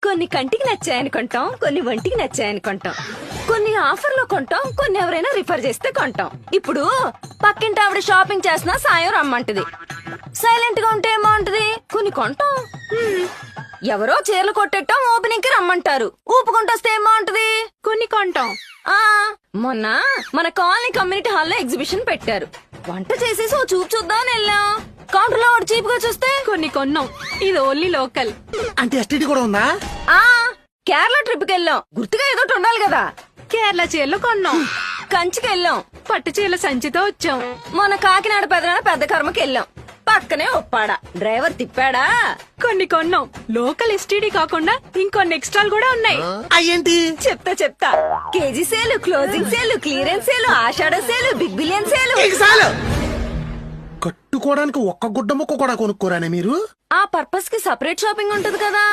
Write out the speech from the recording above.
కొన్ని కంటికి నచ్చాయని కొంటాం, కొన్ని ఒంటికి నచ్చాయని కొంటాం, కొన్ని ఆఫర్లో కొంటాం, కొన్ని ఎవరైనా రిఫర్ చేస్తే కొంటాం. ఇప్పుడు పక్కింటి ఆవిడ షాపింగ్ చేసినా సాయం రమ్మంటది. సైలెంట్ గా ఉంటే ఏమంటది? కొన్ని కొంటాం. ఎవరో చీరలు కొట్టేటం ఓపెనింగ్ కి రమ్మంటారు. ఊపుకుంటొస్తే ఏమంటది? కొన్ని కొంటాం. ఆ మొన్న మన కాలనీ కమ్యూనిటీ హాల్లో ఎగ్జిబిషన్ పెట్టారు. వంట చేసేసి ఓ చూపు చూద్దామని వెళ్ళాం. కౌంటర్ లో చీప్ గా చూస్తే కొన్ని కొన్నాం. ఇది ఓన్లీ లోకల్. అంటే ఎస్టీడీ కూడా ఉందా? ఆ కేరళ ట్రిప్ కి వెళ్ళాం. గుర్తుగా ఏదో ఉండాలి కదా. కేరళ చీరలు కొన్నాం. కంచికి వెళ్ళాం. పట్టు చీరల సంచితో వచ్చాం. మన కాకినాడ పెద్ద కర్మకి వెళ్ళాం. పక్కనే ఒప్పాడా డ్రైవర్ తిప్పాడా. కొన్ని కొన్నాం. లోకల్ ఎస్టీడీ కాకుండా ఇంకొన్ని ఎక్స్ట్రాలు కూడా ఉన్నాయి. అయ్యేంటి? చెప్తా KG sale, closing sale, clearance sale, ఆషాఢ సేలు, బిగ్ బిలియన్ సేలు. చాలు. కట్టుకోవడానికి ఒక్క గుడ్డ ముక్క కూడా కొనుక్కోరానే మీరు? ఆ పర్పస్ కి సెపరేట్ షాపింగ్ ఉంటది కదా.